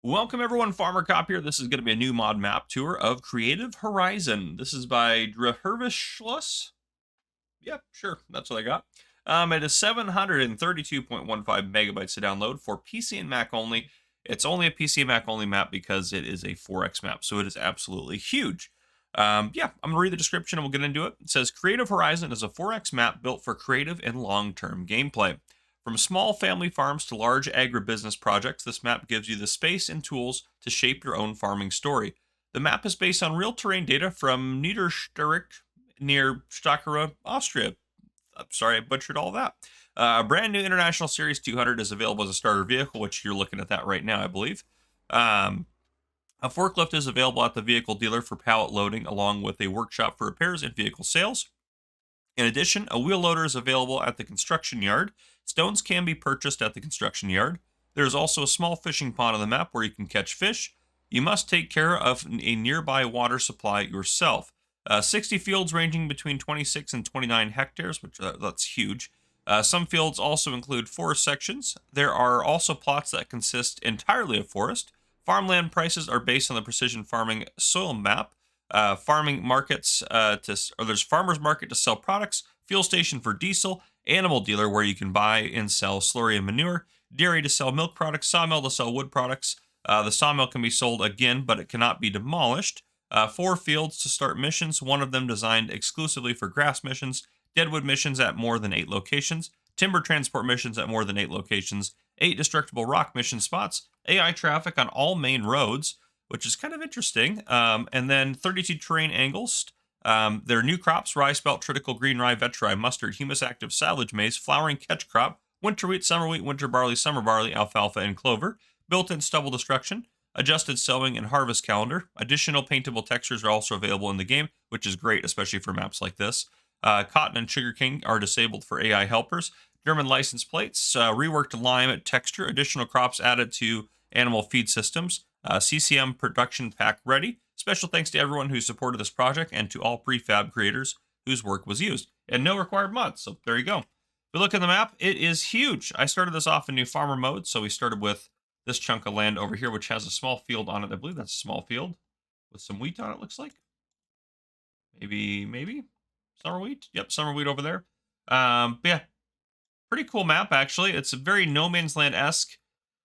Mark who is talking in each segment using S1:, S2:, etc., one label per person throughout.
S1: Welcome everyone, Farmer Cop here. This is going to be a new mod map tour of Creative Horizon. This is by Drahervishlus. Yep, sure, that's what I got. It is 732.15 megabytes to download for PC and Mac only. It's only a PC and Mac only map because it is a 4X map, so it is absolutely huge. Yeah, I'm going to read the description and we'll get into it. It says, Creative Horizon is a 4X map built for creative and long-term gameplay. From small family farms to large agribusiness projects, this map gives you the space and tools to shape your own farming story. The map is based on real terrain data from Niedersterich near Stockera, Austria. I'm sorry, I butchered all that. A brand new International Series 200 is available as a starter vehicle, which you're looking at that right now, I believe. A forklift is available at the vehicle dealer for pallet loading, along with a workshop for repairs and vehicle sales. In addition, a wheel loader is available at the construction yard. Stones can be purchased at the construction yard. There is also a small fishing pond on the map where you can catch fish. You must take care of a nearby water supply yourself. 60 fields ranging between 26 and 29 hectares, which that's huge. Some fields also include forest sections. There are also plots that consist entirely of forest. Farmland prices are based on the precision farming soil map. Farming markets there's farmers market to sell products, fuel station for diesel, animal dealer where you can buy and sell slurry and manure, dairy to sell milk products, sawmill to sell wood products. The sawmill can be sold again, but it cannot be demolished. 4 fields to start missions, one of them designed exclusively for grass missions, deadwood missions at more than 8 locations, timber transport missions at more than 8 locations, 8 destructible rock mission spots, AI traffic on all main roads, which is kind of interesting. And then 32 terrain angles. There are new crops: rye, spelt, triticale, green rye, vetch rye, mustard, humus active, silage maize, flowering catch crop, winter wheat, winter barley, summer barley, alfalfa, and clover, built-in stubble destruction, adjusted sowing and harvest calendar. Additional paintable textures are also available in the game, which is great, especially for maps like this. Cotton and sugarcane are disabled for AI helpers. German license plates, reworked lime texture, additional crops added to animal feed systems. CCM production pack ready. Special thanks to everyone who supported this project and to all prefab creators whose work was used. And no required mods, so there you go. If you look at the map, it is huge. I started this off in new farmer mode, so we started with this chunk of land over here, which has a small field on it. I believe that's a small field with some wheat on it, looks like. Maybe. Summer wheat? Yep, summer wheat over there. But yeah, pretty cool map, actually. It's a very No Man's Land-esque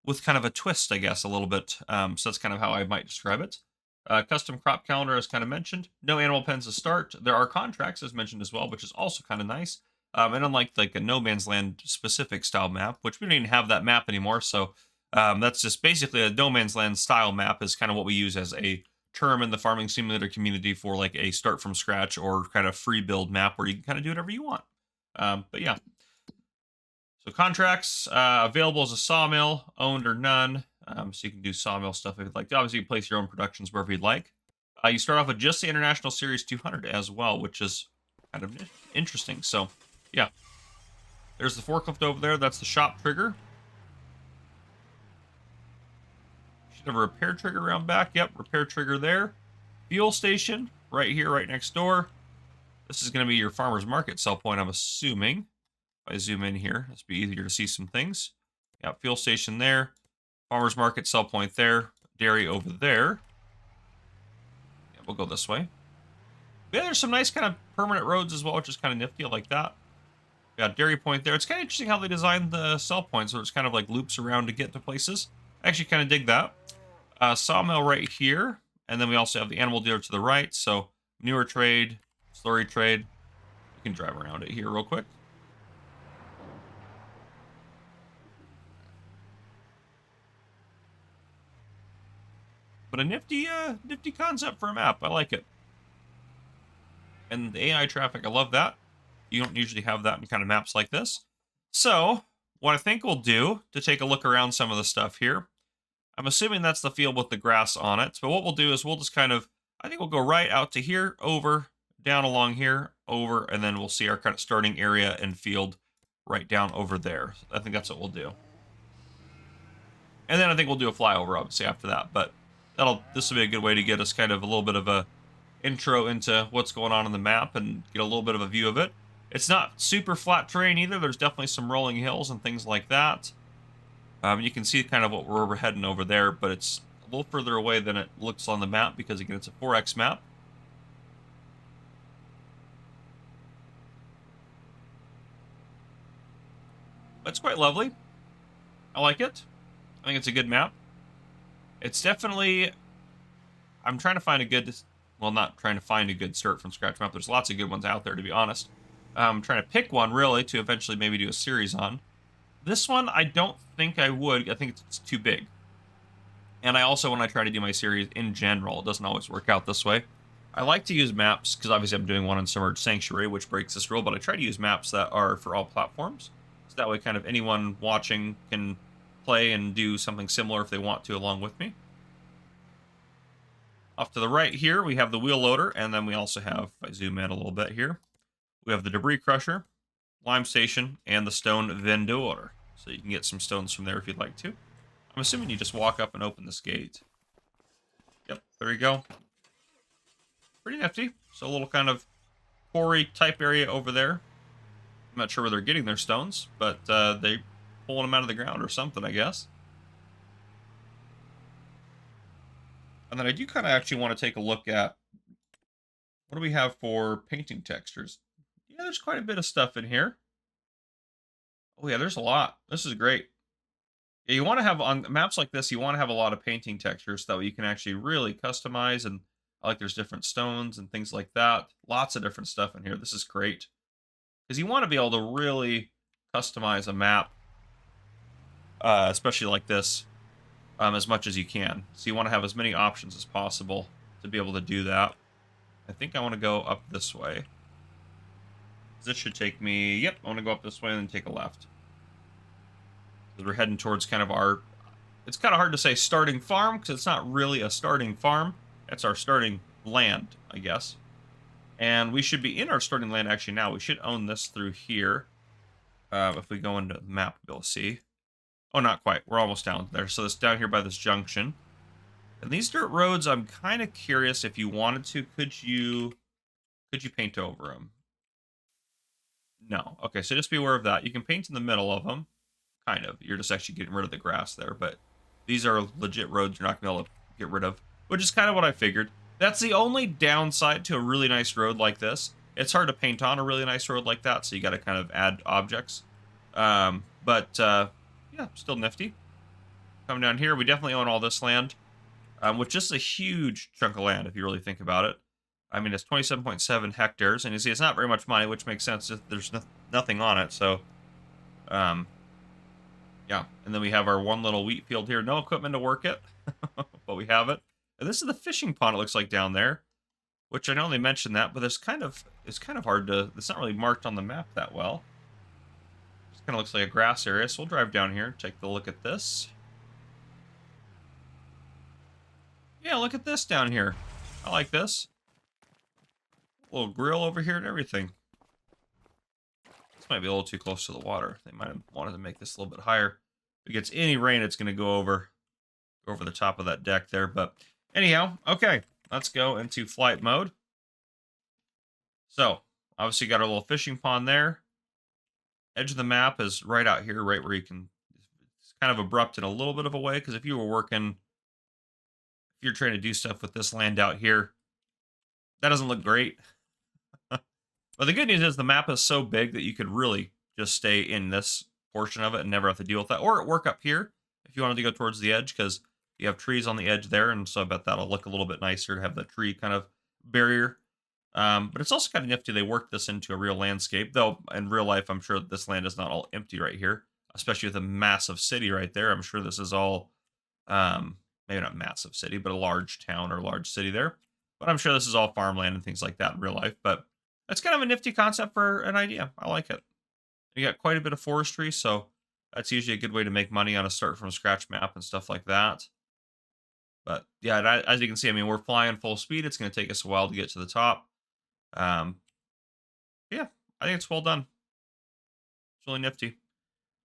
S1: with kind of a twist, I guess, a little bit. So that's kind of how I might describe it. Custom crop calendar, as kind of mentioned. No animal pens to start. There are contracts, as mentioned as well, which is also kind of nice. And unlike like a No Man's Land specific style map, which we don't even have that map anymore, so that's just basically a No Man's Land style map is kind of what we use as a term in the farming simulator community for like a start from scratch or kind of free build map where you can kind of do whatever you want. But yeah. So contracts available as a sawmill, owned or none. So you can do sawmill stuff if you'd like. Obviously, you can place your own productions wherever you'd like. You start off with just the International Series 200 as well, which is kind of interesting. So, yeah. There's the forklift over there. That's the shop trigger. Should have a repair trigger around back. Yep, repair trigger there. Fuel station right here, right next door. This is going to be your farmer's market sell point, I'm assuming. If I zoom in here, it's be easier to see some things. Yeah, fuel station there. Farmer's market sell point there. Dairy over there. Yeah, we'll go this way. Yeah, there's some nice kind of permanent roads as well, which is kind of nifty. I like that. Yeah, dairy point there. It's kind of interesting how they designed the sell points, so it's kind of like loops around to get to places. I actually kind of dig that. Sawmill right here. And then we also have the animal dealer to the right. So manure trade, slurry trade. You can drive around it here real quick. But a nifty concept for a map. I like it. And the AI traffic, I love that. You don't usually have that in kind of maps like this. So, what I think we'll do to take a look around some of the stuff here, I'm assuming that's the field with the grass on it. But what we'll do is we'll just kind of, I think we'll go right out to here, over, down along here, over, and then we'll see our kind of starting area and field right down over there. I think that's what we'll do. And then I think we'll do a flyover, obviously, after that. But this will be a good way to get us kind of a little bit of a intro into what's going on in the map and get a little bit of a view of it. It's not super flat terrain either. There's definitely some rolling hills and things like that. You can see kind of what we're heading over there, but it's a little further away than it looks on the map because, again, it's a 4X map. But it's quite lovely. I like it. I think it's a good map. It's definitely... I'm trying to find a good... Well, not trying to find a good start from scratch map. There's lots of good ones out there, to be honest. I'm trying to pick one, really, to eventually maybe do a series on. This one, I don't think I would. I think it's too big. And I also, when I try to do my series in general, it doesn't always work out this way. I like to use maps, because obviously I'm doing one on Submerged Sanctuary, which breaks this rule, but I try to use maps that are for all platforms. So that way kind of anyone watching can play and do something similar if they want to along with me. Off to the right here, we have the Wheel Loader, and then we also have, if I zoom in a little bit here, we have the Debris Crusher, Lime Station, and the Stone Vendor. So you can get some stones from there if you'd like to. I'm assuming you just walk up and open this gate. Yep, there you go. Pretty nifty. So a little kind of quarry type area over there. I'm not sure where they're getting their stones, but they pulling them out of the ground or something, I guess. And then I do kind of actually want to take a look at what do we have for painting textures. Yeah, there's quite a bit of stuff in here. Oh yeah, there's a lot. This is great. Yeah, you want to have on maps like this, you want to have a lot of painting textures so that way you can actually really customize. And I like there's different stones and things like that. Lots of different stuff in here. This is great. Because you want to be able to really customize a map, especially like this, as much as you can. So you want to have as many options as possible to be able to do that. I think I want to go up this way. This should take me, yep, I want to go up this way and then take a left. We're heading towards kind of our, it's kind of hard to say starting farm, because it's not really a starting farm. It's our starting land, I guess. And we should be in our starting land actually now. We should own this through here. If we go into the map, we'll see. Oh, not quite. We're almost down there. So it's down here by this junction. And these dirt roads, I'm kind of curious if you wanted to, could you paint over them? No. Okay, so just be aware of that. You can paint in the middle of them. Kind of. You're just actually getting rid of the grass there, but these are legit roads you're not going to be able to get rid of, which is kind of what I figured. That's the only downside to a really nice road like this. It's hard to paint on a really nice road like that, so you got to kind of add objects. Yeah, still nifty. Come down here, we definitely own all this land, which is a huge chunk of land if you really think about it. I mean, it's 27.7 hectares, and you see it's not very much money, which makes sense. There's nothing on it, so... yeah, and then we have our one little wheat field here. No equipment to work it, but we have it. And this is the fishing pond, it looks like, down there, which I know they mentioned that, but it's kind of hard to, it's not really marked on the map that well. It kind of looks like a grass area, so we'll drive down here and take a look at this. Yeah, look at this down here. I like this. A little grill over here and everything. This might be a little too close to the water. They might have wanted to make this a little bit higher. If it gets any rain, it's going to go over the top of that deck there. But anyhow, okay, let's go into flight mode. So, obviously got our little fishing pond there. Edge of the map is right out here, right where you can, it's kind of abrupt in a little bit of a way, because if you were working, if you're trying to do stuff with this land out here, that doesn't look great. But the good news is the map is so big that you could really just stay in this portion of it and never have to deal with that. Or work up here if you wanted to go towards the edge, because you have trees on the edge there, and so I bet that'll look a little bit nicer to have the tree kind of barrier. But it's also kind of nifty they worked this into a real landscape, though in real life I'm sure this land is not all empty right here, especially with a massive city right there. I'm sure this is all, maybe not massive city, but a large town or large city there. But I'm sure this is all farmland and things like that in real life, but that's kind of a nifty concept for an idea. I like it. You got quite a bit of forestry, so that's usually a good way to make money on a start from scratch map and stuff like that. But yeah, as you can see, I mean, we're flying full speed. It's going to take us a while to get to the top. Yeah, I think it's well done. It's really nifty.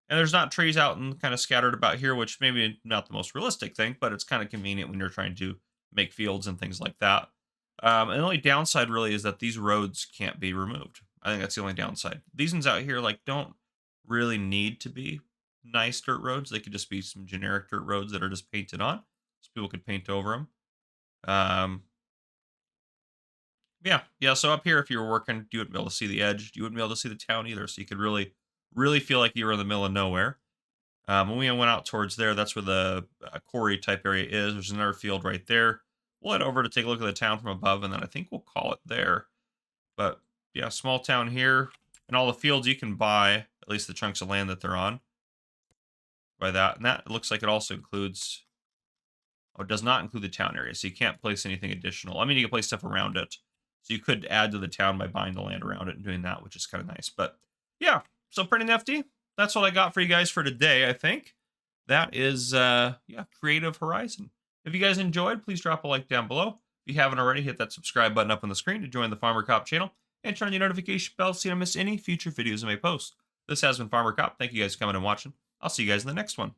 S1: And there's not trees out and kind of scattered about here, which maybe not the most realistic thing, but it's kind of convenient when you're trying to make fields and things like that. And the only downside really is that these roads can't be removed. I think that's the only downside. These ones out here, like, don't really need to be nice dirt roads. They could just be some generic dirt roads that are just painted on. so people could paint over them. Yeah. So up here, if you were working, you wouldn't be able to see the edge. You wouldn't be able to see the town either. So you could really feel like you were in the middle of nowhere. When we went out towards there, that's where the quarry type area is. There's another field right there. We'll head over to take a look at the town from above, and then I think we'll call it there. But yeah, small town here, and all the fields you can buy, at least the chunks of land that they're on, by that. And that looks like it also includes. Oh, it does not include the town area, so you can't place anything additional. I mean, you can place stuff around it. So you could add to the town by buying the land around it and doing that, which is kind of nice. But yeah, so pretty nifty. That's what I got for you guys for today, I think. That is, Creative Horizon. If you guys enjoyed, please drop a like down below. If you haven't already, hit that subscribe button up on the screen to join the Farmer Cop channel and turn on your notification bell so you don't miss any future videos I may post. This has been Farmer Cop. Thank you guys for coming and watching. I'll see you guys in the next one.